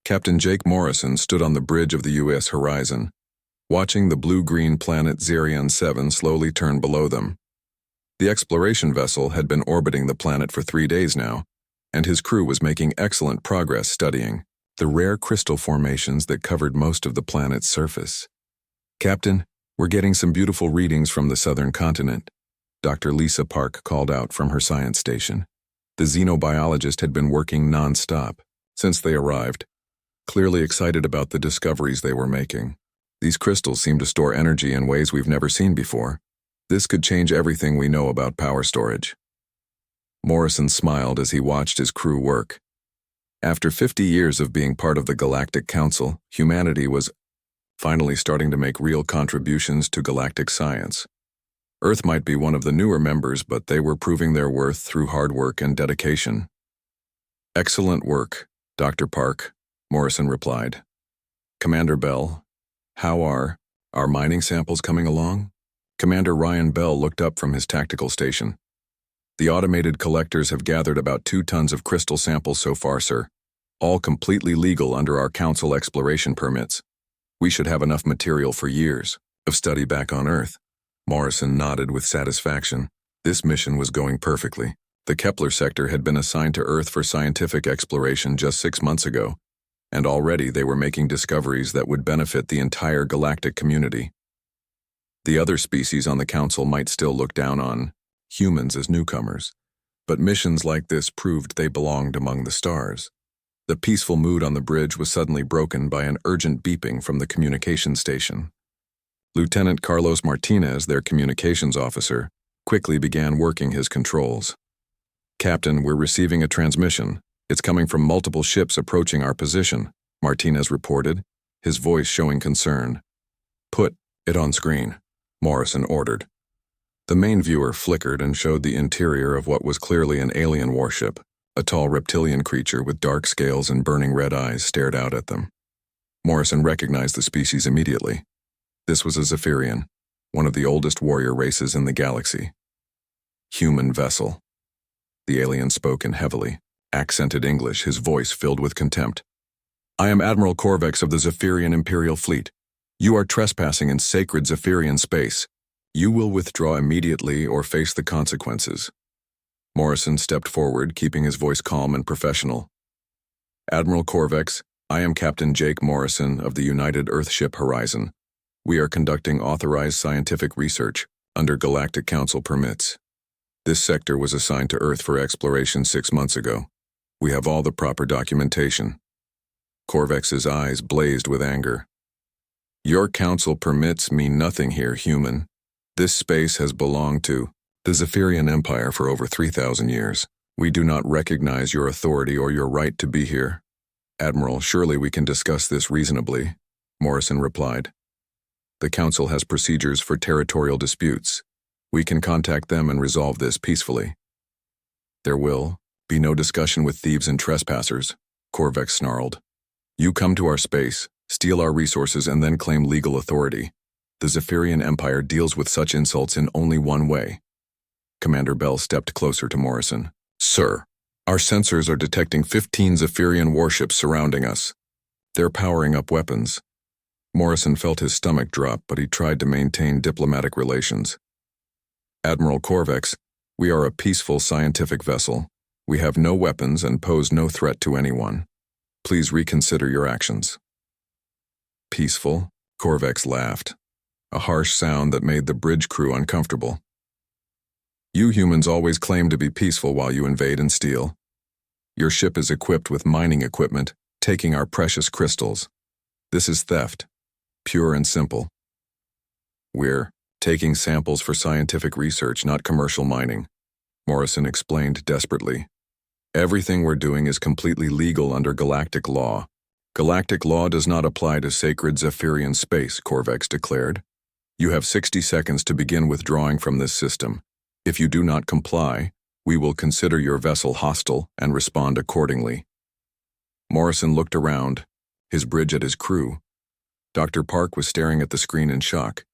Captain Jake Morrison stood on the bridge of the U.S. horizon, watching the blue-green planet Xerion 7 slowly turn below them. The exploration vessel had been orbiting the planet for 3 days now, and his crew was making excellent progress studying the rare crystal formations that covered most of the planet's surface. "Captain, we're getting some beautiful readings from the southern continent," Dr. Lisa Park called out from her science station. The xenobiologist had been working non-stop since they arrived, clearly excited about the discoveries they were making. "These crystals seem to store energy in ways we've never seen before. This could change everything we know about power storage." Morrison smiled as he watched his crew work. After 50 years of being part of the Galactic Council, humanity was finally starting to make real contributions to galactic science. Earth might be one of the newer members, but they were proving their worth through hard work and dedication. "Excellent work, Dr. Park," Morrison replied. "Commander Bell, how are our mining samples coming along?" Commander Ryan Bell looked up from his tactical station. "The automated collectors have gathered about 2 tons of crystal samples so far, sir. All completely legal under our council exploration permits. We should have enough material for years of study back on Earth." Morrison nodded with satisfaction. This mission was going perfectly. The Kepler sector had been assigned to Earth for scientific exploration just 6 months ago, and already they were making discoveries that would benefit the entire galactic community. The other species on the council might still look down on humans as newcomers, but missions like this proved they belonged among the stars. The peaceful mood on the bridge was suddenly broken by an urgent beeping from the communication station. Lieutenant Carlos Martinez, their communications officer, quickly began working his controls. "Captain, we're receiving a transmission. It's coming from multiple ships approaching our position," Martinez reported, his voice showing concern. "Put it on screen," Morrison ordered. The main viewer flickered and showed the interior of what was clearly an alien warship. A tall reptilian creature with dark scales and burning red eyes stared out at them. Morrison recognized the species immediately. This was a Zephyrian, one of the oldest warrior races in the galaxy. "Human vessel." The alien spoke in heavily, accented English, his voice filled with contempt. "I am Admiral Corvex of the Zephyrian Imperial Fleet. You are trespassing in sacred Zephyrian space. You will withdraw immediately or face the consequences." Morrison stepped forward, keeping his voice calm and professional. "Admiral Corvex, I am Captain Jake Morrison of the United Earthship Horizon. We are conducting authorized scientific research under Galactic Council permits. This sector was assigned to Earth for exploration 6 months ago. We have all the proper documentation." Corvex's eyes blazed with anger. "Your council permits mean nothing here, human. This space has belonged to the Zephyrian Empire for over 3,000 years. We do not recognize your authority or your right to be here." "Admiral, surely we can discuss this reasonably," Morrison replied. "The Council has procedures for territorial disputes. We can contact them and resolve this peacefully." "There will be no discussion with thieves and trespassers," Corvex snarled. "You come to our space, steal our resources, and then claim legal authority. The Zephyrian Empire deals with such insults in only one way." Commander Bell stepped closer to Morrison. "Sir, our sensors are detecting 15 Zephyrian warships surrounding us. They're powering up weapons." Morrison felt his stomach drop, but he tried to maintain diplomatic relations. "Admiral Corvex, we are a peaceful scientific vessel. We have no weapons and pose no threat to anyone. Please reconsider your actions." "Peaceful?" Corvex laughed, a harsh sound that made the bridge crew uncomfortable. "You humans always claim to be peaceful while you invade and steal. Your ship is equipped with mining equipment, taking our precious crystals. This is theft. Pure and simple. We're taking samples for scientific research, not commercial mining," Morrison explained desperately. "Everything we're doing is completely legal under galactic law." "Galactic law does not apply to sacred Zephyrian space," Corvex declared. "You have 60 seconds to begin withdrawing from this system. If you do not comply, we will consider your vessel hostile and respond accordingly." Morrison looked around, his bridge at his crew. Dr. Park was staring at the screen in shock.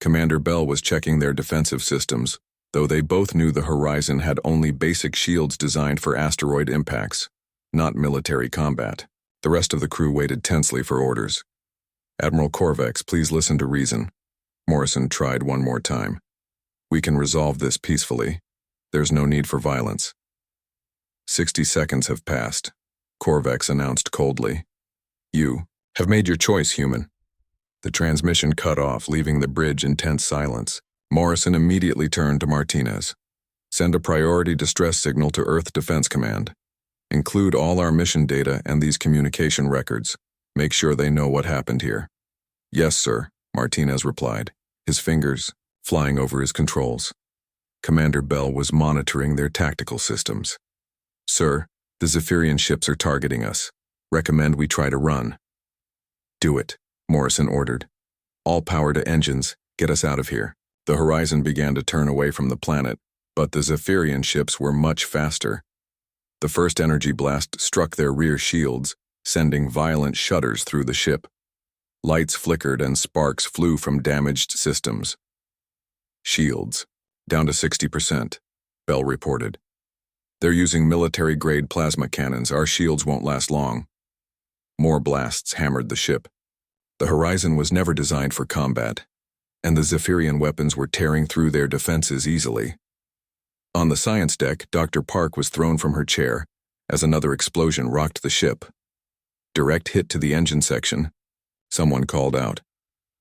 Commander Bell was checking their defensive systems, though they both knew the Horizon had only basic shields designed for asteroid impacts, not military combat. The rest of the crew waited tensely for orders. Admiral Korvax, please listen to reason. Morrison tried one more time. We can resolve this peacefully. There's no need for violence. 60 seconds have passed. Korvax announced coldly. You have made your choice, human. The transmission cut off, leaving the bridge in tense silence. Morrison immediately turned to Martinez. Send a priority distress signal to Earth Defense Command. Include all our mission data and these communication records. Make sure they know what happened here. Yes, sir, Martinez replied, his fingers flying over his controls. Commander Bell was monitoring their tactical systems. Sir, the Zephyrian ships are targeting us. Recommend we try to run. Do it, Morrison ordered. All power to engines, get us out of here. The horizon began to turn away from the planet, but the Zephyrian ships were much faster. The first energy blast struck their rear shields, sending violent shudders through the ship. Lights flickered and sparks flew from damaged systems. Shields, down to 60%, Bell reported. They're using military-grade plasma cannons. Our shields won't last long. More blasts hammered the ship. The horizon was never designed for combat, and the Zephyrian weapons were tearing through their defenses easily. On the science deck, Dr. Park was thrown from her chair as another explosion rocked the ship. Direct hit to the engine section. Someone called out.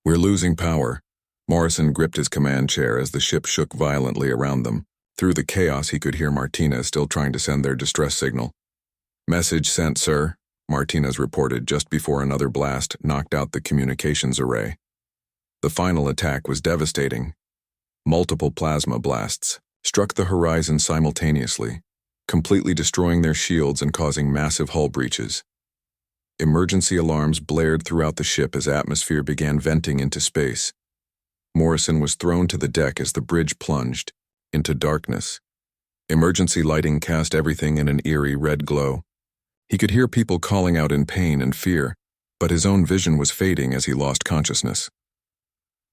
We're losing power. Morrison gripped his command chair as the ship shook violently around them. Through the chaos, he could hear Martinez still trying to send their distress signal. Message sent, sir, Martinez reported just before another blast knocked out the communications array. The final attack was devastating. Multiple plasma blasts struck the horizon simultaneously, completely destroying their shields and causing massive hull breaches. Emergency alarms blared throughout the ship as atmosphere began venting into space. Morrison was thrown to the deck as the bridge plunged into darkness. Emergency lighting cast everything in an eerie red glow. He could hear people calling out in pain and fear, but his own vision was fading as he lost consciousness.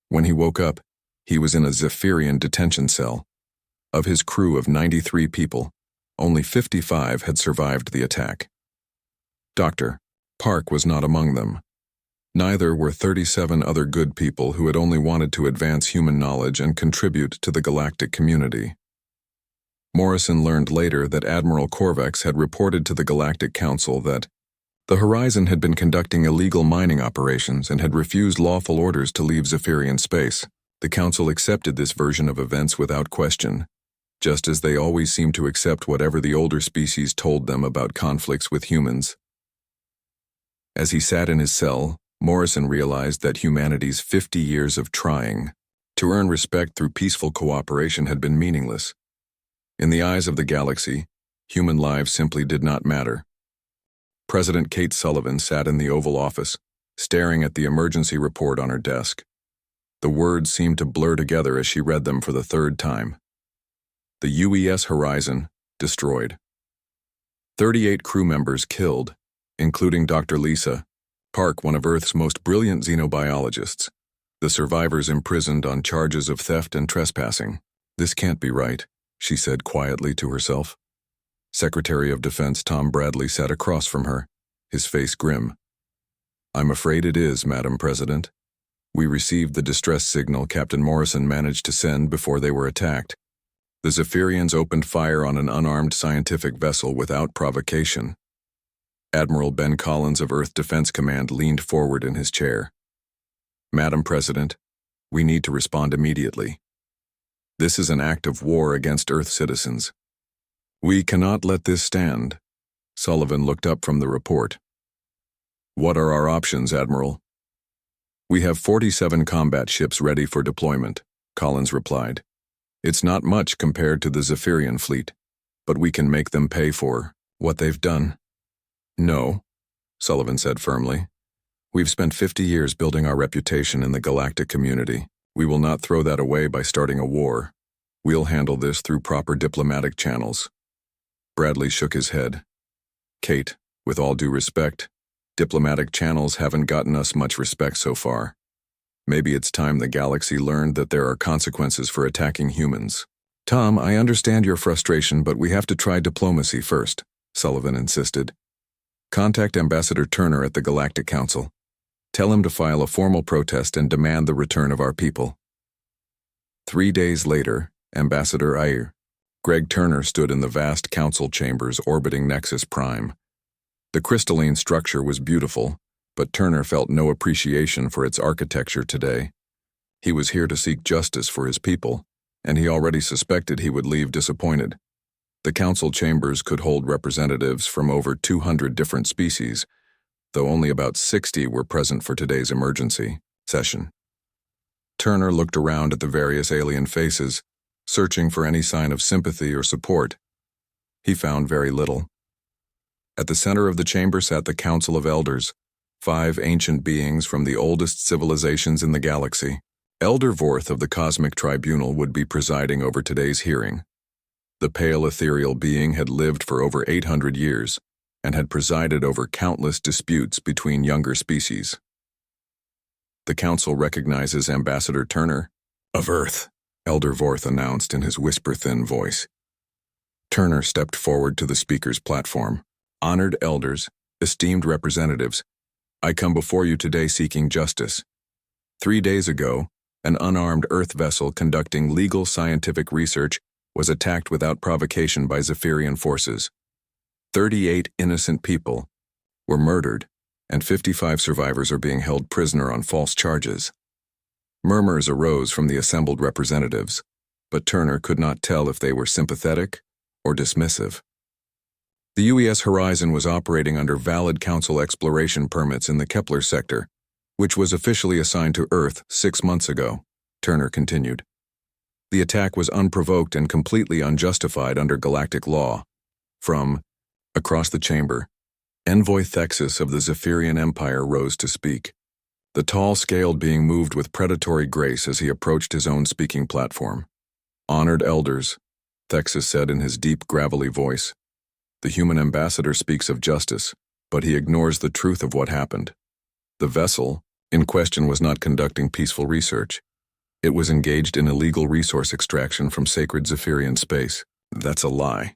When he woke up, he was in a Zephyrian detention cell. Of his crew of 93 people, only 55 had survived the attack. Dr. Park was not among them. Neither were 37 other good people who had only wanted to advance human knowledge and contribute to the galactic community. Morrison learned later that Admiral Korvax had reported to the Galactic Council that the Horizon had been conducting illegal mining operations and had refused lawful orders to leave Zephyrian space. The Council accepted this version of events without question, just as they always seemed to accept whatever the older species told them about conflicts with humans. As he sat in his cell, Morrison realized that humanity's 50 years of trying to earn respect through peaceful cooperation had been meaningless. In the eyes of the galaxy, human lives simply did not matter. President Kate Sullivan sat in the Oval Office, staring at the emergency report on her desk. The words seemed to blur together as she read them for the third time. The UES Horizon destroyed. 38 crew members killed, including Dr. Lisa Park, one of Earth's most brilliant xenobiologists. The survivors imprisoned on charges of theft and trespassing. This can't be right, she said quietly to herself. Secretary of Defense Tom Bradley sat across from her, his face grim. I'm afraid it is, Madam President. We received the distress signal Captain Morrison managed to send before they were attacked. The Zephyrians opened fire on an unarmed scientific vessel without provocation. Admiral Ben Collins of Earth Defense Command leaned forward in his chair. Madam President, we need to respond immediately. This is an act of war against Earth citizens. We cannot let this stand. Sullivan looked up from the report. What are our options, Admiral? We have 47 combat ships ready for deployment, Collins replied. It's not much compared to the Zephyrian fleet, but we can make them pay for what they've done. No, Sullivan said firmly. We've spent 50 years building our reputation in the galactic community. We will not throw that away by starting a war. We'll handle this through proper diplomatic channels. Bradley shook his head. Kate, with all due respect, diplomatic channels haven't gotten us much respect so far. Maybe it's time the galaxy learned that there are consequences for attacking humans. Tom, I understand your frustration, but we have to try diplomacy first, Sullivan insisted. Contact Ambassador Turner at the Galactic Council. Tell him to file a formal protest and demand the return of our people." 3 days later, Ambassador Greg Turner stood in the vast council chambers orbiting Nexus Prime. The crystalline structure was beautiful, but Turner felt no appreciation for its architecture today. He was here to seek justice for his people, and he already suspected he would leave disappointed. The council chambers could hold representatives from over 200 different species, though only about 60 were present for today's emergency session. Turner looked around at the various alien faces, searching for any sign of sympathy or support. He found very little. At the center of the chamber sat the Council of Elders, 5 ancient beings from the oldest civilizations in the galaxy. Elder Vorth of the Cosmic Tribunal would be presiding over today's hearing. The pale ethereal being had lived for over 800 years and had presided over countless disputes between younger species. "The Council recognizes Ambassador Turner of Earth," Elder Vorth announced in his whisper-thin voice. Turner stepped forward to the speaker's platform. "Honored elders, esteemed representatives, I come before you today seeking justice. 3 days ago, an unarmed Earth vessel conducting legal scientific research was attacked without provocation by Zephyrian forces. 38 innocent people were murdered, and 55 survivors are being held prisoner on false charges." Murmurs arose from the assembled representatives, but Turner could not tell if they were sympathetic or dismissive. The UES Horizon was operating under valid Council exploration permits in the Kepler sector, which was officially assigned to Earth 6 months ago, Turner continued. The attack was unprovoked and completely unjustified under galactic law. From across the chamber, Envoy Thexus of the Zephyrian Empire rose to speak. The tall scaled being moved with predatory grace as he approached his own speaking platform. "Honored elders," Thexus said in his deep, gravelly voice. "The human ambassador speaks of justice, but he ignores the truth of what happened. The vessel in question was not conducting peaceful research. It was engaged in illegal resource extraction from sacred Zephyrian space." "That's a lie,"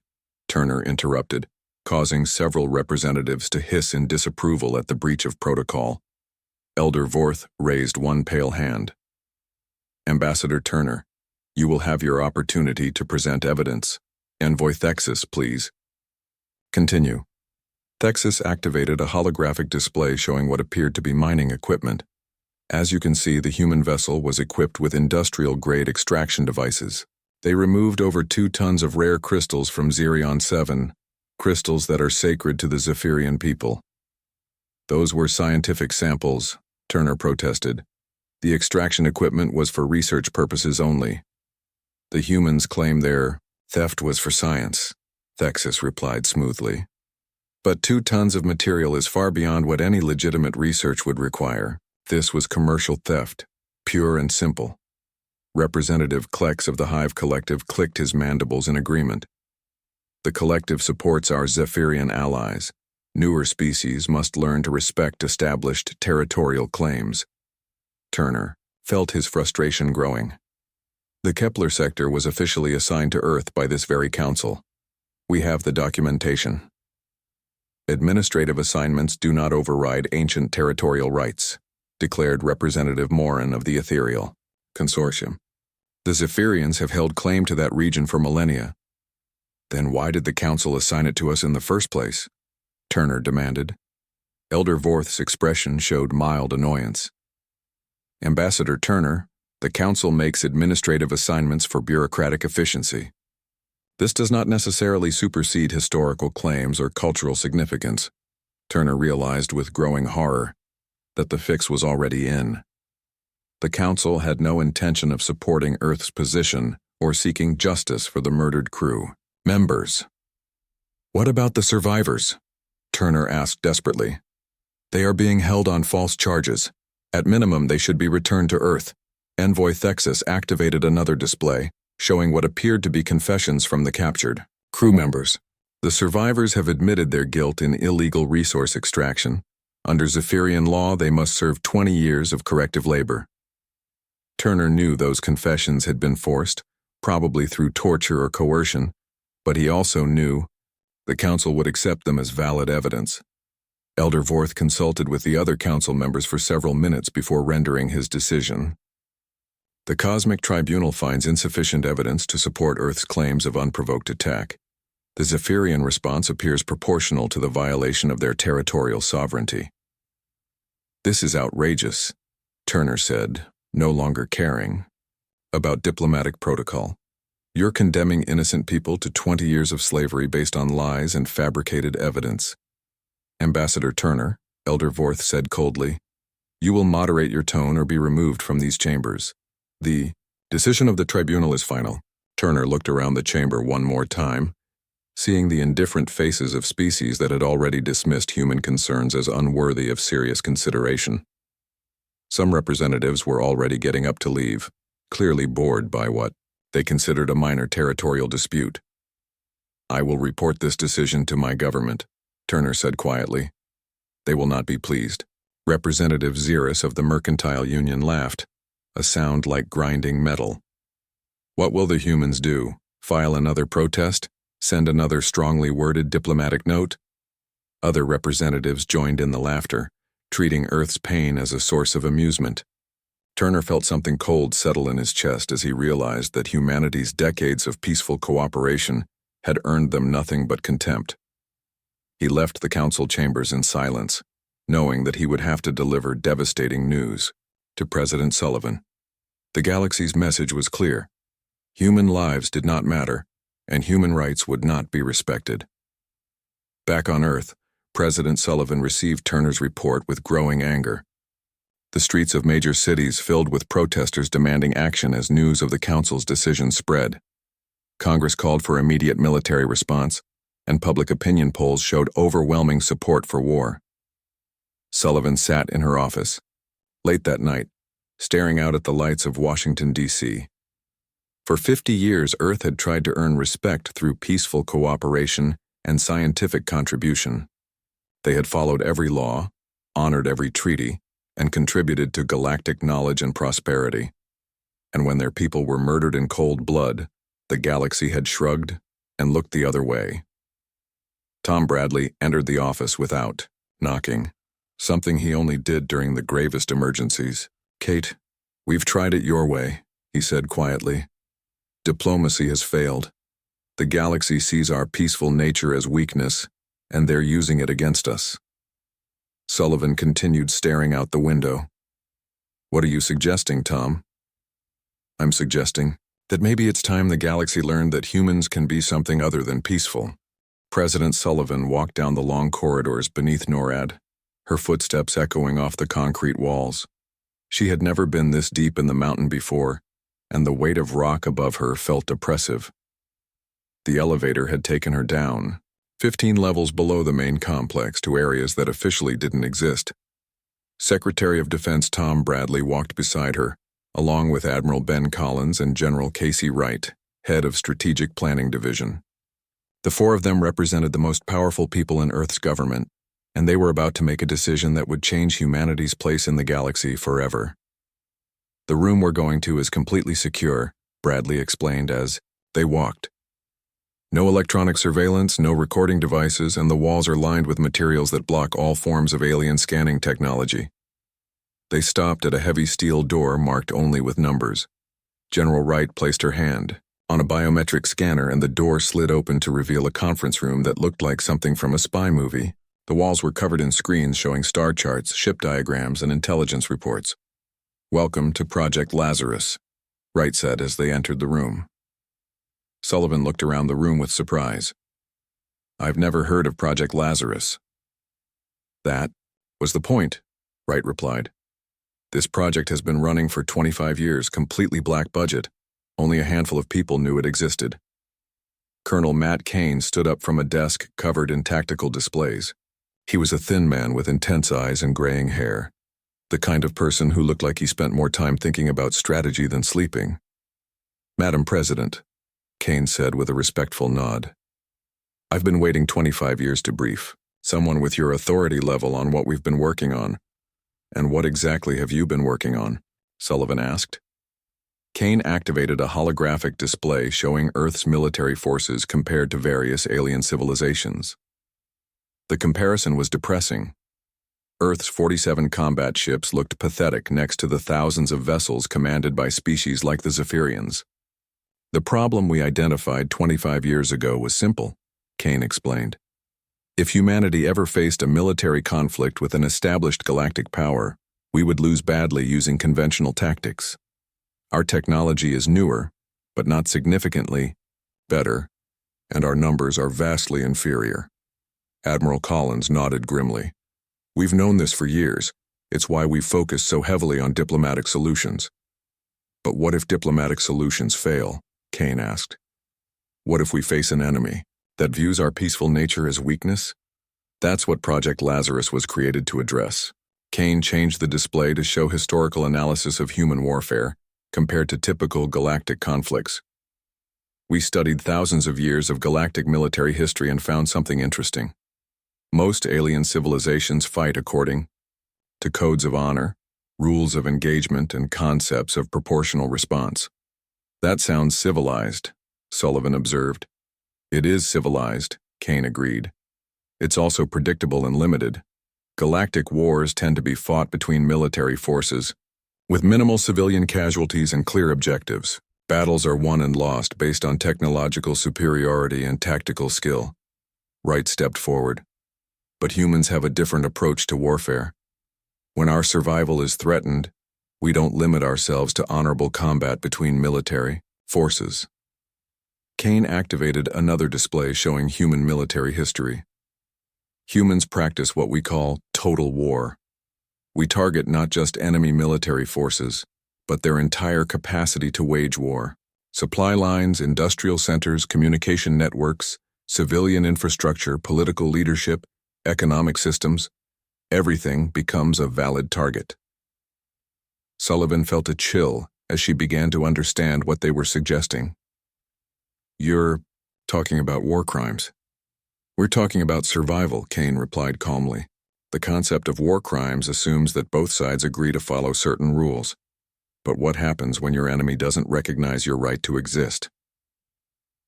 Turner interrupted, causing several representatives to hiss in disapproval at the breach of protocol. Elder Vorth raised one pale hand. "Ambassador Turner, you will have your opportunity to present evidence. Envoy Thexus, please." "Continue." Thexus activated a holographic display showing what appeared to be mining equipment. As you can see, the human vessel was equipped with industrial-grade extraction devices. They removed over 2 tons of rare crystals from Zerion 7, crystals that are sacred to the Zephyrian people. "Those were scientific samples," Turner protested. "The extraction equipment was for research purposes only. The humans claim their theft was for science," Thexus replied smoothly. "But 2 tons of material is far beyond what any legitimate research would require. This was commercial theft, pure and simple." Representative Klex of the Hive Collective clicked his mandibles in agreement. "The collective supports our Zephyrian allies. Newer species must learn to respect established territorial claims." Turner felt his frustration growing. The Kepler sector was officially assigned to Earth by this very council. "We have the documentation." "Administrative assignments do not override ancient territorial rights," declared Representative Morin of the Ethereal Consortium. "The Zephyrians have held claim to that region for millennia." "Then why did the Council assign it to us in the first place?" Turner demanded. Elder Vorth's expression showed mild annoyance. "Ambassador Turner, the Council makes administrative assignments for bureaucratic efficiency. This does not necessarily supersede historical claims or cultural significance." Turner realized with growing horror that the fix was already in. The Council had no intention of supporting Earth's position or seeking justice for the murdered crew members. "What about the survivors?" Turner asked desperately. "They are being held on false charges. At minimum, they should be returned to Earth." Envoy Thexus activated another display, showing what appeared to be confessions from the captured crew members. "The survivors have admitted their guilt in illegal resource extraction. Under Zephyrian law, they must serve 20 years of corrective labor." Turner knew those confessions had been forced, probably through torture or coercion, but he also knew the Council would accept them as valid evidence. Elder Vorth consulted with the other council members for several minutes before rendering his decision. The Cosmic Tribunal finds insufficient evidence to support Earth's claims of unprovoked attack. The Zephyrian response appears proportional to the violation of their territorial sovereignty. This is outrageous, Turner said, no longer caring about diplomatic protocol. You're condemning innocent people to 20 years of slavery based on lies and fabricated evidence. Ambassador Turner, Elder Vorth said coldly, you will moderate your tone or be removed from these chambers. The decision of the tribunal is final. Turner looked around the chamber one more time, seeing the indifferent faces of species that had already dismissed human concerns as unworthy of serious consideration. Some representatives were already getting up to leave, clearly bored by what they considered a minor territorial dispute. I will report this decision to my government, Turner said quietly. They will not be pleased. Representative Xeris of the Mercantile Union laughed, a sound like grinding metal. What will the humans do? File another protest? Send another strongly worded diplomatic note? Other representatives joined in the laughter, treating Earth's pain as a source of amusement. Turner felt something cold settle in his chest as he realized that humanity's decades of peaceful cooperation had earned them nothing but contempt. He left the council chambers in silence, knowing that he would have to deliver devastating news to President Sullivan. The galaxy's message was clear. Human lives did not matter, and human rights would not be respected. Back on Earth, President Sullivan received Turner's report with growing anger. The streets of major cities filled with protesters demanding action as news of the council's decision spread. Congress called for immediate military response, and public opinion polls showed overwhelming support for war. Sullivan sat in her office, late that night, staring out at the lights of Washington, D.C. For 50 years, Earth had tried to earn respect through peaceful cooperation and scientific contribution. They had followed every law, honored every treaty, and contributed to galactic knowledge and prosperity. And when their people were murdered in cold blood, the galaxy had shrugged and looked the other way. Tom Bradley entered the office without knocking, something he only did during the gravest emergencies. Kate, we've tried it your way, he said quietly. Diplomacy has failed. The galaxy sees our peaceful nature as weakness, and they're using it against us. Sullivan continued staring out the window. What are you suggesting, Tom? I'm suggesting that maybe it's time the galaxy learned that humans can be something other than peaceful. President Sullivan walked down the long corridors beneath NORAD, her footsteps echoing off the concrete walls. She had never been this deep in the mountain before, and the weight of rock above her felt oppressive. The elevator had taken her down, 15 levels below the main complex to areas that officially didn't exist. Secretary of Defense Tom Bradley walked beside her, along with Admiral Ben Collins and General Casey Wright, head of Strategic Planning Division. The four of them represented the most powerful people in Earth's government, and they were about to make a decision that would change humanity's place in the galaxy forever. The room we're going to is completely secure, Bradley explained as they walked. No electronic surveillance, no recording devices, and the walls are lined with materials that block all forms of alien scanning technology. They stopped at a heavy steel door marked only with numbers. General Wright placed her hand on a biometric scanner and the door slid open to reveal a conference room that looked like something from a spy movie. The walls were covered in screens showing star charts, ship diagrams, and intelligence reports. Welcome to Project Lazarus, Wright said as they entered the room. Sullivan looked around the room with surprise. I've never heard of Project Lazarus. That was the point, Wright replied. This project has been running for 25 years, completely black budget. Only a handful of people knew it existed. Colonel Matt Kane stood up from a desk covered in tactical displays. He was a thin man with intense eyes and graying hair, the kind of person who looked like he spent more time thinking about strategy than sleeping. Madam President, Kane said with a respectful nod. I've been waiting 25 years to brief someone with your authority level on what we've been working on. And what exactly have you been working on? Sullivan asked. Kane activated a holographic display showing Earth's military forces compared to various alien civilizations. The comparison was depressing, Earth's 47 combat ships looked pathetic next to the thousands of vessels commanded by species like the Zephyrians. The problem we identified 25 years ago was simple, Kane explained. If humanity ever faced a military conflict with an established galactic power, we would lose badly using conventional tactics. Our technology is newer, but not significantly better, and our numbers are vastly inferior. Admiral Collins nodded grimly. We've known this for years. It's why we focus so heavily on diplomatic solutions. But what if diplomatic solutions fail? Kane asked. What if we face an enemy that views our peaceful nature as weakness? That's what Project Lazarus was created to address. Kane changed the display to show historical analysis of human warfare compared to typical galactic conflicts. We studied thousands of years of galactic military history and found something interesting. Most alien civilizations fight according to codes of honor, rules of engagement, and concepts of proportional response. That sounds civilized, Sullivan observed. It is civilized, Kane agreed. It's also predictable and limited. Galactic wars tend to be fought between military forces, with minimal civilian casualties and clear objectives. Battles are won and lost based on technological superiority and tactical skill. Wright stepped forward. But humans have a different approach to warfare. When our survival is threatened, we don't limit ourselves to honorable combat between military forces. Kane activated another display showing human military history. Humans practice what we call total war. We target not just enemy military forces, but their entire capacity to wage war. Supply lines, industrial centers, communication networks, civilian infrastructure, political leadership, economic systems, everything becomes a valid target. Sullivan felt a chill as she began to understand what they were suggesting. You're talking about war crimes. We're talking about survival, Kane replied calmly. The concept of war crimes assumes that both sides agree to follow certain rules. But what happens when your enemy doesn't recognize your right to exist?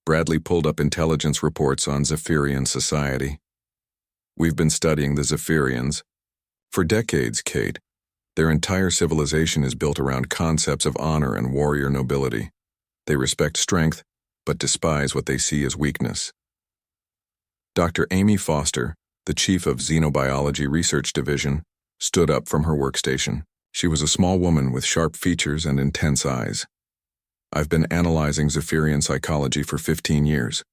Bradley pulled up intelligence reports on Zephyrian society. We've been studying the Zephyrians for decades, Kate. Their entire civilization is built around concepts of honor and warrior nobility. They respect strength, but despise what they see as weakness. Dr. Amy Foster, the chief of Xenobiology Research Division, stood up from her workstation. She was a small woman with sharp features and intense eyes. I've been analyzing Zephyrian psychology for 15 years,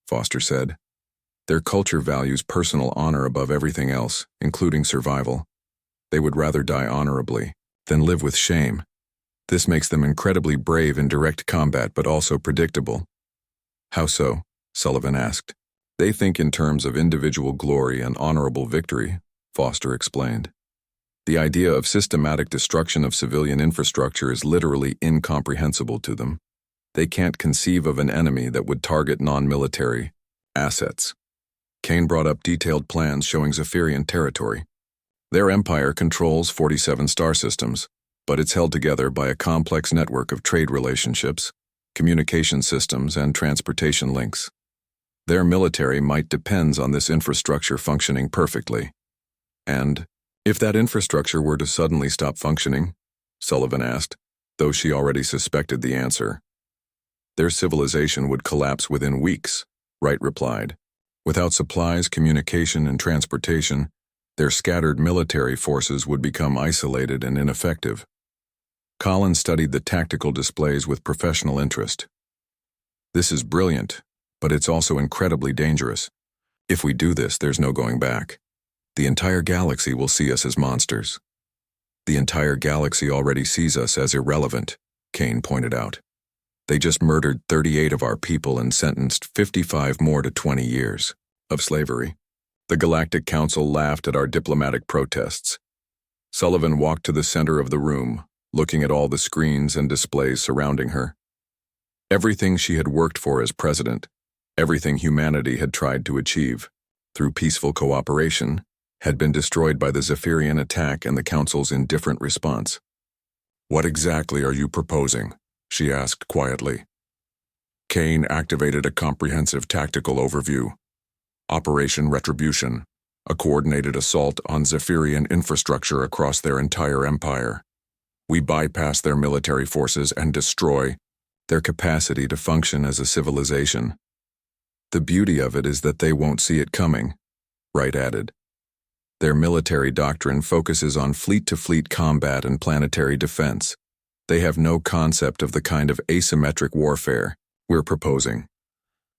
Foster said. Their culture values personal honor above everything else, including survival. They would rather die honorably than live with shame. This makes them incredibly brave in direct combat, but also predictable. How so? Sullivan asked. They think in terms of individual glory and honorable victory, Foster explained. The idea of systematic destruction of civilian infrastructure is literally incomprehensible to them. They can't conceive of an enemy that would target non-military assets. Kane brought up detailed plans showing Zephyrian territory. Their empire controls 47 star systems, but it's held together by a complex network of trade relationships, communication systems, and transportation links. Their military might depend on this infrastructure functioning perfectly. And if that infrastructure were to suddenly stop functioning, Sullivan asked, though she already suspected the answer. Their civilization would collapse within weeks, Wright replied. Without supplies, communication, and transportation, their scattered military forces would become isolated and ineffective. Collins studied the tactical displays with professional interest. This is brilliant, but it's also incredibly dangerous. If we do this, there's no going back. The entire galaxy will see us as monsters. The entire galaxy already sees us as irrelevant, Kane pointed out. They just murdered 38 of our people and sentenced 55 more to 20 years of slavery. The Galactic Council laughed at our diplomatic protests. Sullivan walked to the center of the room, looking at all the screens and displays surrounding her. Everything she had worked for as president, everything humanity had tried to achieve, through peaceful cooperation, had been destroyed by the Zephyrian attack and the Council's indifferent response. What exactly are you proposing? She asked quietly. Kane activated a comprehensive tactical overview. Operation Retribution. a coordinated assault on Zephyrian infrastructure across their entire empire. We bypass their military forces and destroy their capacity to function as a civilization. The beauty of it is that they won't see it coming, Wright added. Their military doctrine focuses on fleet-to-fleet combat and planetary defense. They have no concept of the kind of asymmetric warfare we're proposing.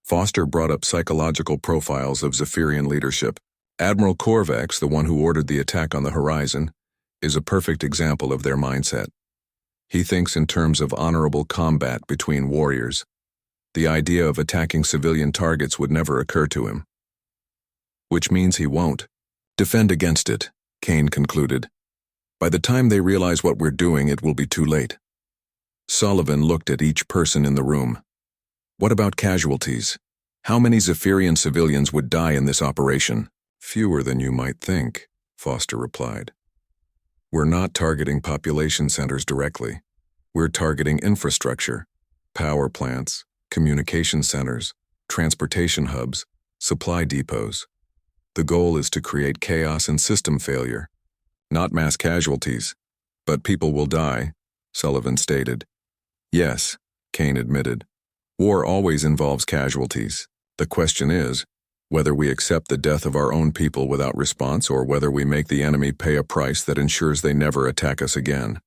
Foster brought up psychological profiles of Zephyrian leadership. Admiral Korvax, the one who ordered the attack on the horizon, is a perfect example of their mindset. He thinks in terms of honorable combat between warriors. The idea of attacking civilian targets would never occur to him. Which means he won't defend against it, Kane concluded. By the time they realize what we're doing, it will be too late. Sullivan looked at each person in the room. What about casualties? How many Zephyrian civilians would die in this operation? Fewer than you might think, Foster replied. We're not targeting population centers directly. We're targeting infrastructure, power plants, communication centers, transportation hubs, supply depots. The goal is to create chaos and system failure. Not mass casualties, but people will die, Sullivan stated. Yes, Kane admitted. War always involves casualties. The question is whether we accept the death of our own people without response or whether we make the enemy pay a price that ensures they never attack us again.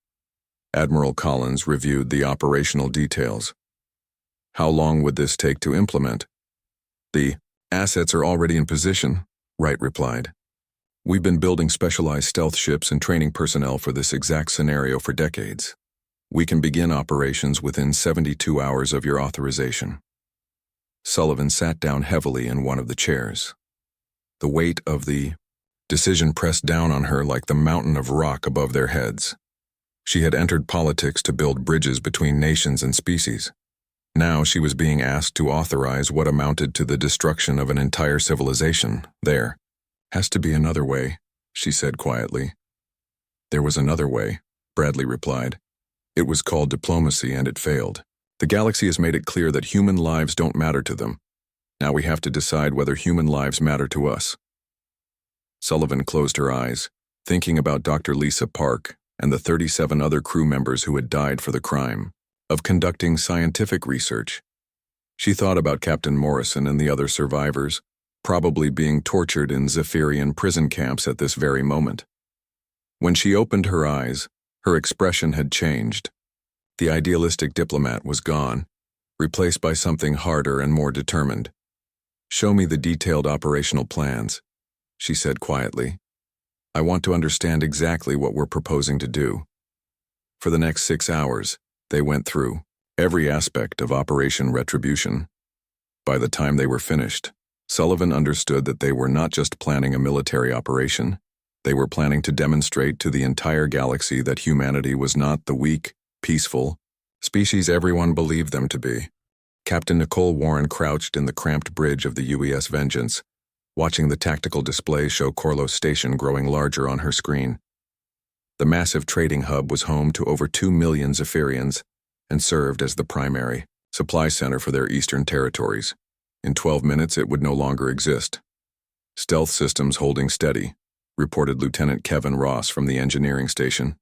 Admiral Collins reviewed the operational details. How long would this take to implement? The assets are already in position, Wright replied. We've been building specialized stealth ships and training personnel for this exact scenario for decades. We can begin operations within 72 hours of your authorization. Sullivan sat down heavily in one of the chairs. The weight of the decision pressed down on her like the mountain of rock above their heads. She had entered politics to build bridges between nations and species. Now she was being asked to authorize what amounted to the destruction of an entire civilization. There has to be another way, she said quietly. There was another way, Bradley replied. It was called diplomacy and it failed. The galaxy has made it clear that human lives don't matter to them. Now we have to decide whether human lives matter to us. Sullivan closed her eyes, thinking about Dr. Lisa Park and the 37 other crew members who had died for the crime of conducting scientific research. She thought about Captain Morrison and the other survivors, probably being tortured in Zephyrian prison camps at this very moment. When she opened her eyes, her expression had changed. The idealistic diplomat was gone, replaced by something harder and more determined. Show me the detailed operational plans, she said quietly. I want to understand exactly what we're proposing to do. For the next 6 hours, they went through every aspect of Operation Retribution. By the time they were finished, Sullivan understood that they were not just planning a military operation, they were planning to demonstrate to the entire galaxy that humanity was not the weak, peaceful species everyone believed them to be. Captain Nicole Warren crouched in the cramped bridge of the UES Vengeance, watching the tactical display show Corlos Station growing larger on her screen. The massive trading hub was home to over 2 million Zephyrians and served as the primary supply center for their eastern territories. In 12 minutes, it would no longer exist. Stealth systems holding steady, reported Lieutenant Kevin Ross from the engineering station.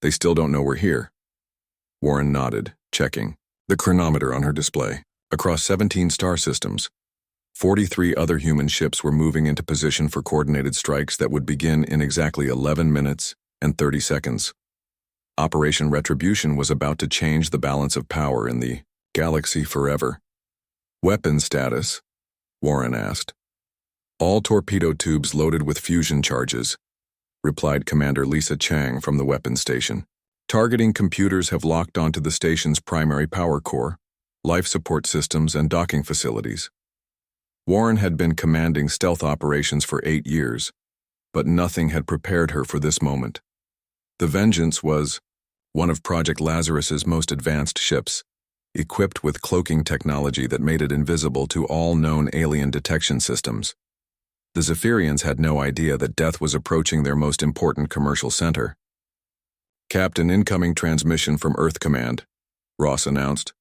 They still don't know we're here. Warren nodded, checking the chronometer on her display. Across 17 star systems, 43 other human ships were moving into position for coordinated strikes that would begin in exactly 11 minutes and 30 seconds. Operation Retribution was about to change the balance of power in the galaxy forever. Weapon status? Warren asked. All torpedo tubes loaded with fusion charges, replied Commander Lisa Chang from the weapons station. Targeting computers have locked onto the station's primary power core, life support systems, and docking facilities. Warren had been commanding stealth operations for 8 years, but nothing had prepared her for this moment. The Vengeance was one of Project Lazarus's most advanced ships, equipped with cloaking technology that made it invisible to all known alien detection systems. The Zephyrians had no idea that death was approaching their most important commercial center. Captain, incoming transmission from Earth Command, Ross announced.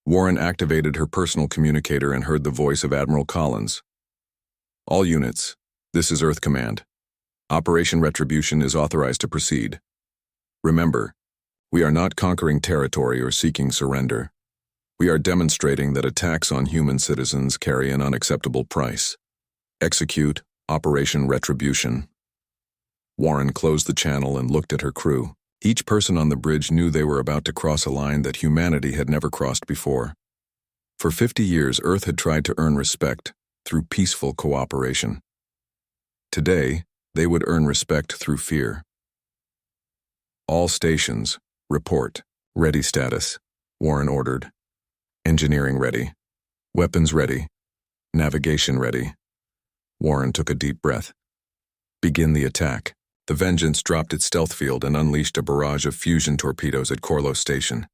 Warren activated her personal communicator and heard the voice of Admiral Collins. All units, This is Earth Command. Operation Retribution is authorized to proceed. Remember, we are not conquering territory or seeking surrender. We are demonstrating that attacks on human citizens carry an unacceptable price. Execute Operation Retribution. Warren closed the channel and looked at her crew. Each person on the bridge knew they were about to cross a line that humanity had never crossed before. For 50 years, Earth had tried to earn respect through peaceful cooperation. Today, they would earn respect through fear. All stations, report. Ready status, Warren ordered. Engineering ready. Weapons ready. Navigation ready. Warren took a deep breath. Begin the attack. The Vengeance dropped its stealth field and unleashed a barrage of fusion torpedoes at Corlo Station.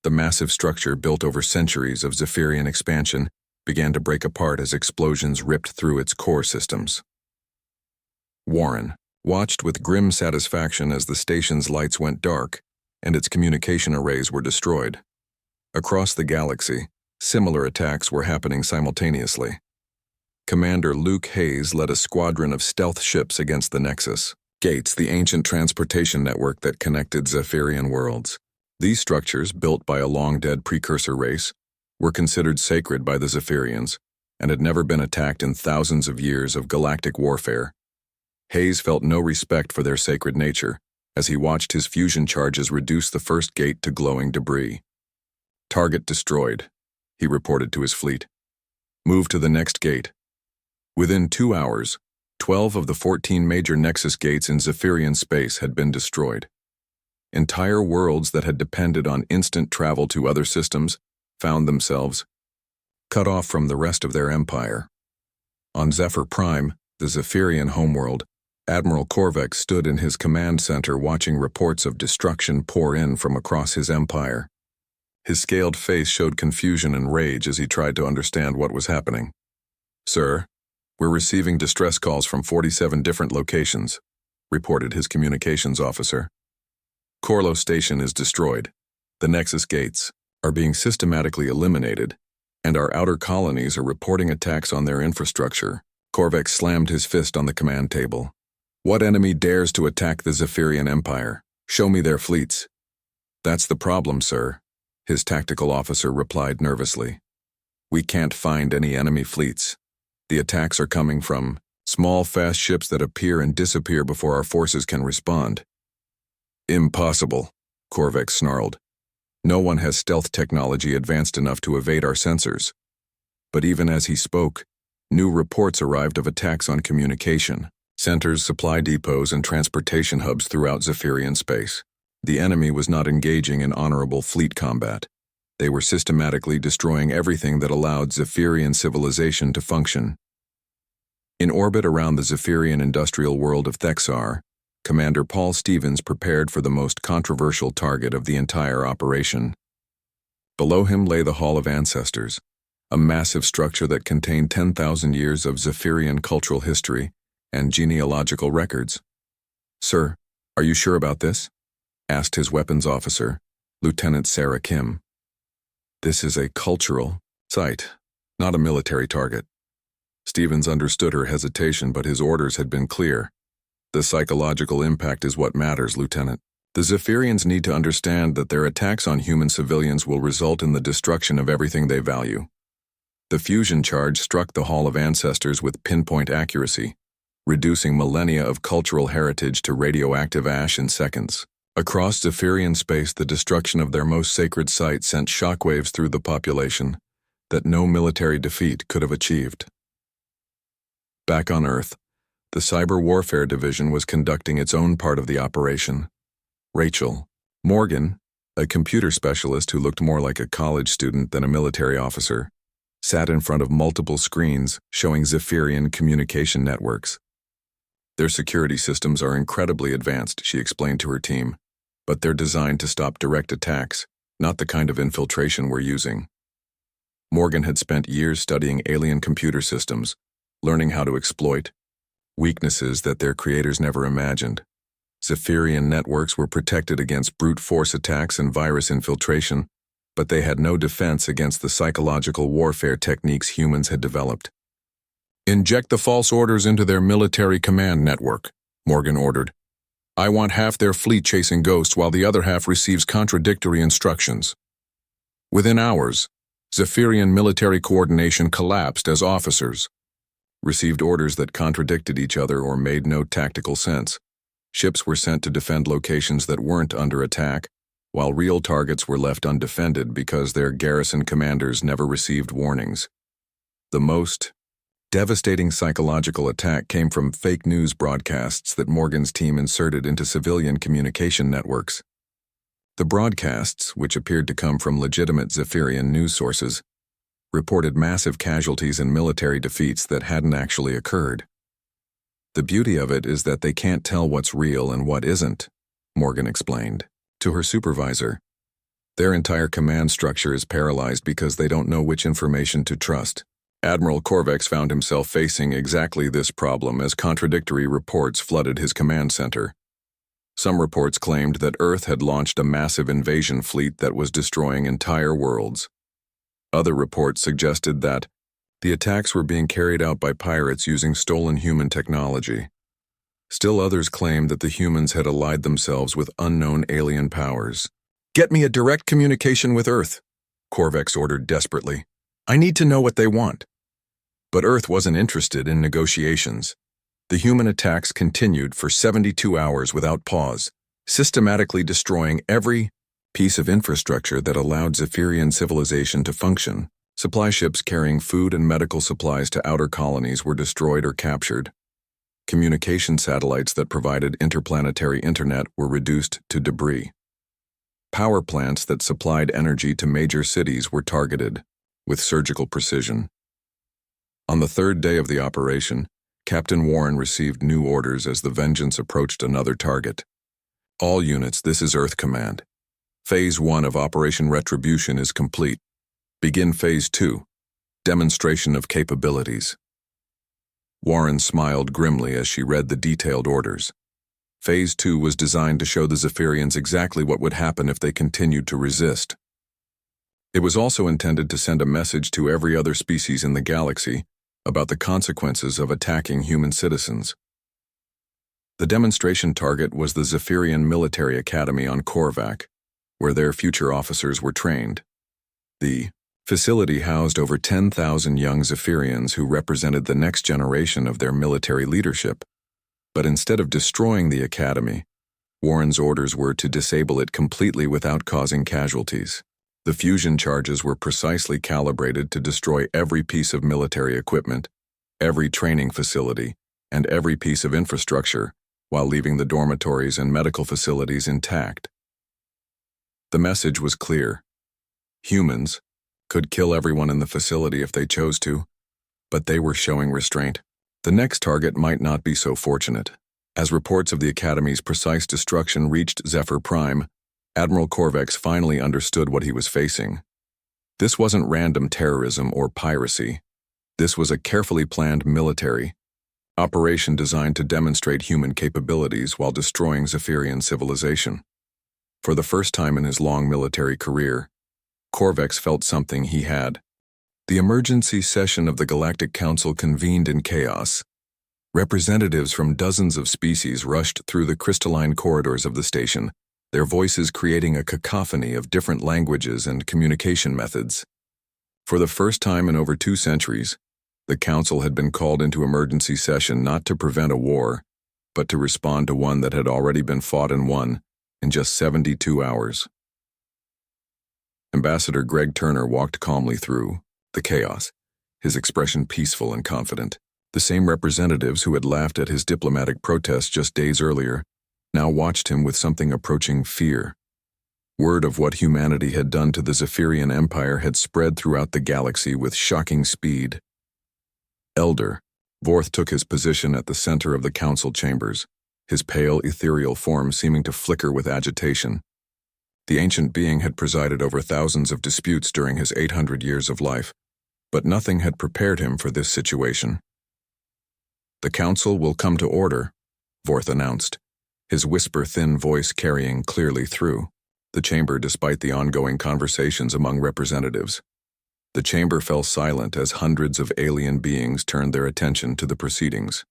The massive structure, built over centuries of Zephyrian expansion, began to break apart as explosions ripped through its core systems. Warren watched with grim satisfaction as the station's lights went dark and its communication arrays were destroyed. Across the galaxy, similar attacks were happening simultaneously. Commander Luke Hayes led a squadron of stealth ships against the Nexus Gates, the ancient transportation network that connected Zephyrian worlds. These structures, built by a long-dead precursor race, were considered sacred by the Zephyrians and had never been attacked in thousands of years of galactic warfare. Hayes felt no respect for their sacred nature as he watched his fusion charges reduce the first gate to glowing debris. Target destroyed, he reported to his fleet. Move to the next gate. Within 2 hours, 12 of the 14 major Nexus gates in Zephyrian space had been destroyed. Entire worlds that had depended on instant travel to other systems found themselves cut off from the rest of their empire. On Zephyr Prime, the Zephyrian homeworld, Admiral Korvac stood in his command center watching reports of destruction pour in from across his empire. His scaled face showed confusion and rage as he tried to understand what was happening. "Sir, we're receiving distress calls from 47 different locations," reported his communications officer. "Corlo Station is destroyed. The Nexus gates are being systematically eliminated, and our outer colonies are reporting attacks on their infrastructure." Korvac slammed his fist on the command table. "What enemy dares to attack the Zephyrian Empire? Show me their fleets." "That's the problem, sir," his tactical officer replied nervously. "We can't find any enemy fleets. The attacks are coming from small, fast ships that appear and disappear before our forces can respond." "Impossible," Korvac snarled. "No one has stealth technology advanced enough to evade our sensors." But even as he spoke, new reports arrived of attacks on communication centers, supply depots, and transportation hubs throughout Zephyrian space. The enemy was not engaging in honorable fleet combat. They were systematically destroying everything that allowed Zephyrian civilization to function. In orbit around the Zephyrian industrial world of Thexar, Commander Paul Stevens prepared for the most controversial target of the entire operation. Below him lay the Hall of Ancestors, a massive structure that contained 10,000 years of Zephyrian cultural history and genealogical records. "Sir, are you sure about this?" asked his weapons officer, Lieutenant Sarah Kim. "This is a cultural site, not a military target." Stevens understood her hesitation, but his orders had been clear. "The psychological impact is what matters, Lieutenant. The Zephyrians need to understand that their attacks on human civilians will result in the destruction of everything they value." The fusion charge struck the Hall of Ancestors with pinpoint accuracy, reducing millennia of cultural heritage to radioactive ash in seconds. Across Zephyrian space, the destruction of their most sacred site sent shockwaves through the population that no military defeat could have achieved. Back on Earth, the Cyber Warfare Division was conducting its own part of the operation. Rachel Morgan, a computer specialist who looked more like a college student than a military officer, sat in front of multiple screens showing Zephyrian communication networks. "Their security systems are incredibly advanced," she explained to her team, "but they're designed to stop direct attacks, not the kind of infiltration we're using." Morgan had spent years studying alien computer systems, learning how to exploit weaknesses that their creators never imagined. Zephyrian networks were protected against brute force attacks and virus infiltration, but they had no defense against the psychological warfare techniques humans had developed. Inject the false orders into their military command network, Morgan ordered. I want half their fleet chasing ghosts while the other half receives contradictory instructions. Within hours, Zephyrian military coordination collapsed as officers received orders that contradicted each other or made no tactical sense. Ships were sent to defend locations that weren't under attack, while real targets were left undefended because their garrison commanders never received warnings. The most devastating psychological attack came from fake news broadcasts that Morgan's team inserted into civilian communication networks. The broadcasts, which appeared to come from legitimate Zephyrian news sources, reported massive casualties and military defeats that hadn't actually occurred. The beauty of it is that they can't tell what's real and what isn't, Morgan explained to her supervisor. Their entire command structure is paralyzed because they don't know which information to trust. Admiral Corvex found himself facing exactly this problem as contradictory reports flooded his command center. Some reports claimed that Earth had launched a massive invasion fleet that was destroying entire worlds. Other reports suggested that the attacks were being carried out by pirates using stolen human technology. Still others claimed that the humans had allied themselves with unknown alien powers. Get me a direct communication with Earth, Corvex ordered desperately. I need to know what they want. But Earth wasn't interested in negotiations. The human attacks continued for 72 hours without pause, systematically destroying every piece of infrastructure that allowed Zephyrian civilization to function. Supply ships carrying food and medical supplies to outer colonies were destroyed or captured. Communication satellites that provided interplanetary internet were reduced to debris. Power plants that supplied energy to major cities were targeted with surgical precision. On the third day of the operation, Captain Warren received new orders as the Vengeance approached another target. All units, this is Earth Command. Phase 1 of Operation Retribution is complete. Begin Phase 2, Demonstration of Capabilities. Warren smiled grimly as she read the detailed orders. Phase 2 was designed to show the Zephyrians exactly what would happen if they continued to resist. It was also intended to send a message to every other species in the galaxy about the consequences of attacking human citizens. The demonstration target was the Zephyrian Military Academy on Korvac, where their future officers were trained. The facility housed over 10,000 young Zephyrians who represented the next generation of their military leadership. But instead of destroying the academy, Warren's orders were to disable it completely without causing casualties. The fusion charges were precisely calibrated to destroy every piece of military equipment, every training facility, and every piece of infrastructure, while leaving the dormitories and medical facilities intact. The message was clear. Humans could kill everyone in the facility if they chose to, but they were showing restraint. The next target might not be so fortunate. As reports of the Academy's precise destruction reached Zephyr Prime, Admiral Corvex finally understood what he was facing. This wasn't random terrorism or piracy. This was a carefully planned military operation designed to demonstrate human capabilities while destroying Zephyrian civilization. For the first time in his long military career, Corvex felt something he had. The emergency session of the Galactic Council convened in chaos. Representatives from dozens of species rushed through the crystalline corridors of the station, their voices creating a cacophony of different languages and communication methods. For the first time in over 2 centuries, the Council had been called into emergency session not to prevent a war, but to respond to one that had already been fought and won in just 72 hours. Ambassador Greg Turner walked calmly through the chaos, his expression peaceful and confident. The same representatives who had laughed at his diplomatic protest just days earlier now watched him with something approaching fear. Word of what humanity had done to the Zephyrian Empire had spread throughout the galaxy with shocking speed. Elder Vorth took his position at the center of the council chambers, his pale, ethereal form seeming to flicker with agitation. The ancient being had presided over thousands of disputes during his 800 years of life, but nothing had prepared him for this situation. The council will come to order, Vorth announced, his whisper-thin voice carrying clearly through the chamber despite the ongoing conversations among representatives. The chamber fell silent as hundreds of alien beings turned their attention to the proceedings.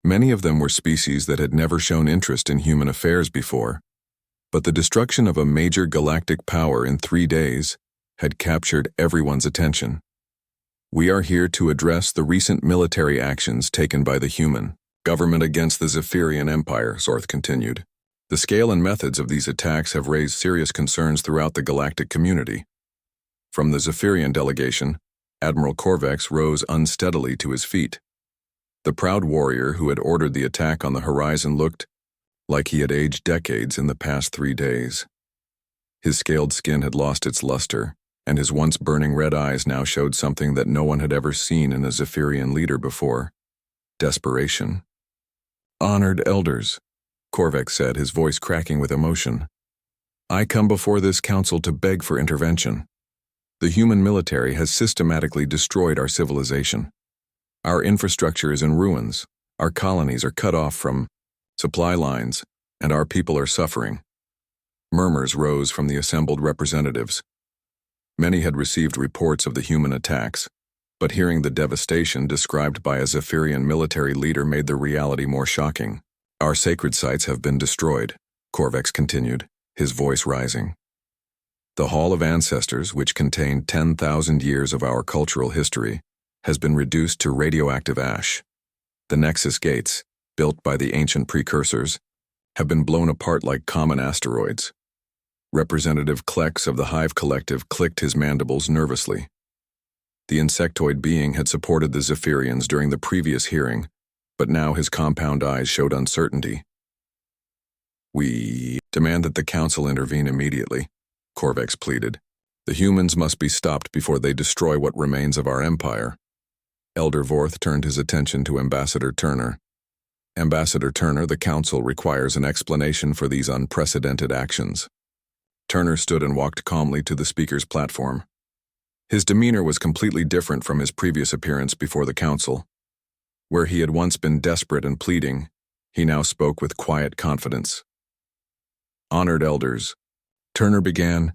Many of them were species that had never shown interest in human affairs before, but the destruction of a major galactic power in 3 days had captured everyone's attention. We are here to address the recent military actions taken by the human government against the Zephyrian Empire, Zorth continued. The scale and methods of these attacks have raised serious concerns throughout the galactic community. From the Zephyrian delegation, Admiral Corvex rose unsteadily to his feet. The proud warrior who had ordered the attack on the horizon looked like he had aged decades in the past 3 days. His scaled skin had lost its luster, and his once burning red eyes now showed something that no one had ever seen in a Zephyrian leader before: desperation. "Honored elders," Corvex said, his voice cracking with emotion, "I come before this council to beg for intervention. The human military has systematically destroyed our civilization. Our infrastructure is in ruins, our colonies are cut off from supply lines, and our people are suffering." Murmurs rose from the assembled representatives. Many had received reports of the human attacks, but hearing the devastation described by a Zephyrian military leader made the reality more shocking. "Our sacred sites have been destroyed," Corvex continued, his voice rising. "The Hall of Ancestors, which contained 10,000 years of our cultural history, has been reduced to radioactive ash. The Nexus Gates, built by the ancient precursors, have been blown apart like common asteroids." Representative Klex of the Hive Collective clicked his mandibles nervously. The insectoid being had supported the Zephyrians during the previous hearing, but now his compound eyes showed uncertainty. "We demand that the council intervene immediately," Corvex pleaded. "The humans must be stopped before they destroy what remains of our empire." Elder Vorth turned his attention to Ambassador Turner. "Ambassador Turner, the council requires an explanation for these unprecedented actions." Turner stood and walked calmly to the speaker's platform. His demeanor was completely different from his previous appearance before the council. Where he had once been desperate and pleading, he now spoke with quiet confidence. "Honored elders," Turner began,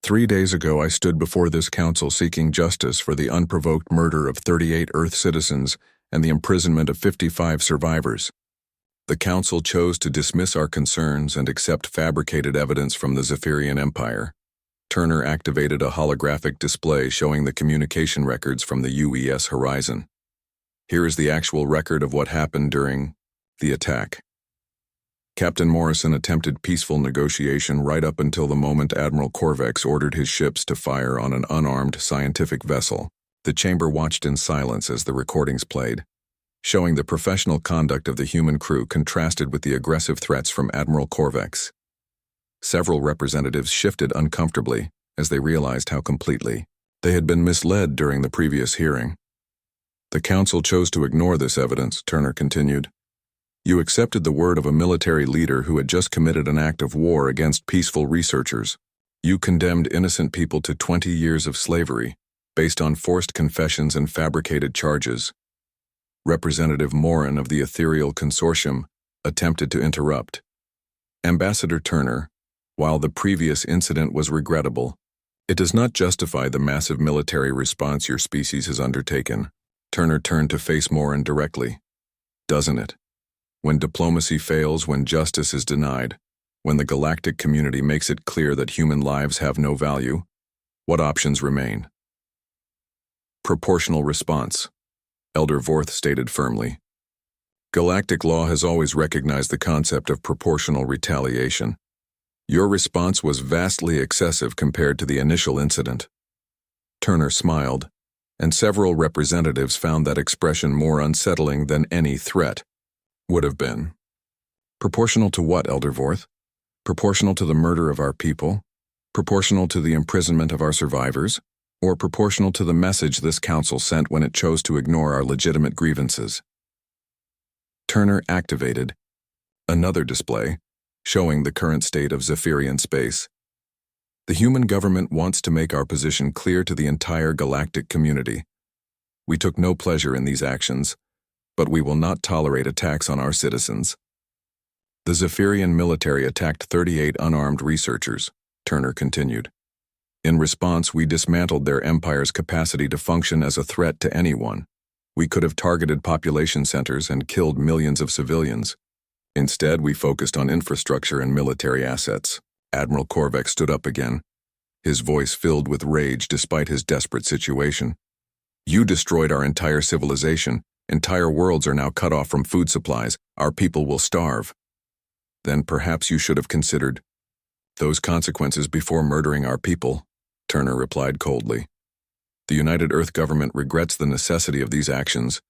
"3 days ago I stood before this council seeking justice for the unprovoked murder of 38 Earth citizens and the imprisonment of 55 survivors. The council chose to dismiss our concerns and accept fabricated evidence from the Zephyrian Empire." Turner activated a holographic display showing the communication records from the UES horizon. "Here is the actual record of what happened during the attack. Captain Morrison attempted peaceful negotiation right up until the moment Admiral Corvex ordered his ships to fire on an unarmed scientific vessel." The chamber watched in silence as the recordings played, showing the professional conduct of the human crew contrasted with the aggressive threats from Admiral Corvex. Several representatives shifted uncomfortably as they realized how completely they had been misled during the previous hearing. "The council chose to ignore this evidence," Turner continued. "You accepted the word of a military leader who had just committed an act of war against peaceful researchers. You condemned innocent people to 20 years of slavery based on forced confessions and fabricated charges." Representative Morin of the Ethereal Consortium attempted to interrupt. "Ambassador Turner, while the previous incident was regrettable, it does not justify the massive military response your species has undertaken." Turner turned to face Morin directly. "Doesn't it? When diplomacy fails, when justice is denied, when the galactic community makes it clear that human lives have no value, what options remain?" "Proportional response," Elder Vorth stated firmly. "Galactic law has always recognized the concept of proportional retaliation. Your response was vastly excessive compared to the initial incident." Turner smiled, and several representatives found that expression more unsettling than any threat would have been. "Proportional to what, Elder Vorth? Proportional to the murder of our people? Proportional to the imprisonment of our survivors? Or proportional to the message this council sent when it chose to ignore our legitimate grievances?" Turner activated another display, showing the current state of Zephyrian space. "The human government wants to make our position clear to the entire galactic community. We took no pleasure in these actions, but we will not tolerate attacks on our citizens." "The Zephyrian military attacked 38 unarmed researchers," Turner continued. In response, we dismantled their empire's capacity to function as a threat to anyone. We could have targeted population centers and killed millions of civilians. Instead, we focused on infrastructure and military assets. Admiral Korvac stood up again, his voice filled with rage despite his desperate situation. You destroyed our entire civilization. Entire worlds are now cut off from food supplies. Our people will starve. Then perhaps you should have considered those consequences before murdering our people, Turner replied coldly. The United Earth government regrets the necessity of these actions,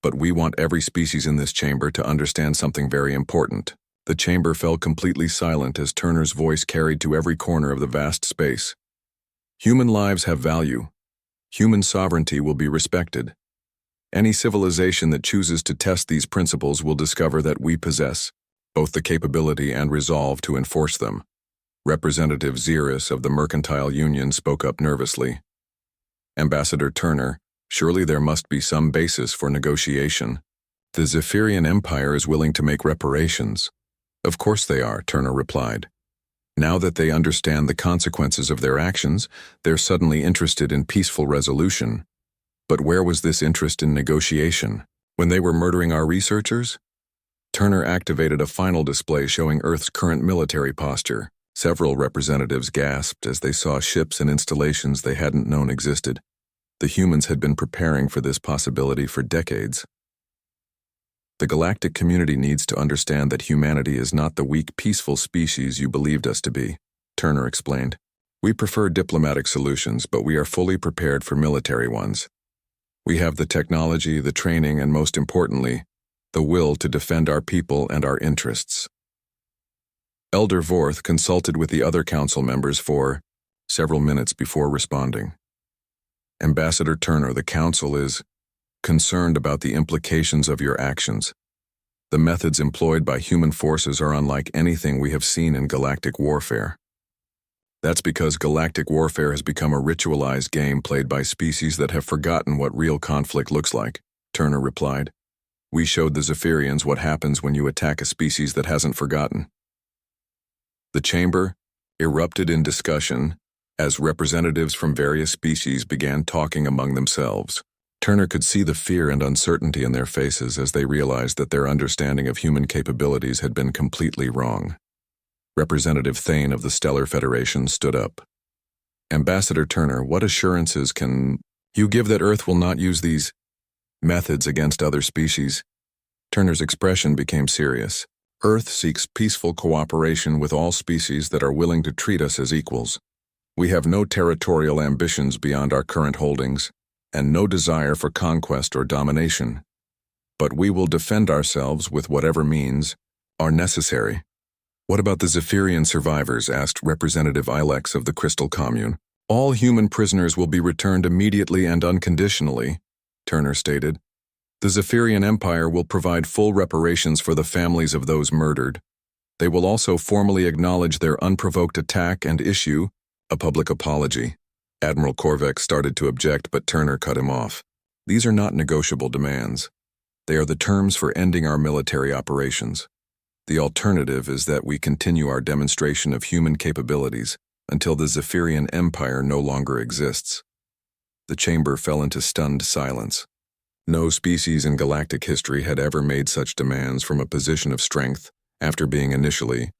but we want every species in this chamber to understand something very important. The chamber fell completely silent as Turner's voice carried to every corner of the vast space. Human lives have value. Human sovereignty will be respected. Any civilization that chooses to test these principles will discover that we possess both the capability and resolve to enforce them. Representative Xeris of the Mercantile Union spoke up nervously. Ambassador Turner, surely there must be some basis for negotiation. The Zephyrian Empire is willing to make reparations. Of course they are, Turner replied. Now that they understand the consequences of their actions, they're suddenly interested in peaceful resolution. But where was this interest in negotiation? When they were murdering our researchers? Turner activated a final display showing Earth's current military posture. Several representatives gasped as they saw ships and installations they hadn't known existed. The humans had been preparing for this possibility for decades. The galactic community needs to understand that humanity is not the weak, peaceful species you believed us to be, Turner explained. We prefer diplomatic solutions, but we are fully prepared for military ones. We have the technology, the training, and most importantly, the will to defend our people and our interests. Elder Vorth consulted with the other council members for several minutes before responding. Ambassador Turner, the council is concerned about the implications of your actions. The methods employed by human forces are unlike anything we have seen in galactic warfare. That's because galactic warfare has become a ritualized game played by species that have forgotten what real conflict looks like, Turner replied. We showed the Zephyrians what happens when you attack a species that hasn't forgotten. The chamber erupted in discussion as representatives from various species began talking among themselves. Turner could see the fear and uncertainty in their faces as they realized that their understanding of human capabilities had been completely wrong. Representative Thane of the Stellar Federation stood up. Ambassador Turner, what assurances can you give that Earth will not use these methods against other species? Turner's expression became serious. Earth seeks peaceful cooperation with all species that are willing to treat us as equals. We have no territorial ambitions beyond our current holdings, and no desire for conquest or domination. But we will defend ourselves with whatever means are necessary. What about the Zephyrian survivors? Asked Representative Ilex of the Crystal Commune. All human prisoners will be returned immediately and unconditionally, Turner stated. The Zephyrian Empire will provide full reparations for the families of those murdered. They will also formally acknowledge their unprovoked attack and issue a public apology. Admiral Korvac started to object, but Turner cut him off. These are not negotiable demands. They are the terms for ending our military operations. The alternative is that we continue our demonstration of human capabilities until the Zephyrian Empire no longer exists. The chamber fell into stunned silence. No species in galactic history had ever made such demands from a position of strength after being initially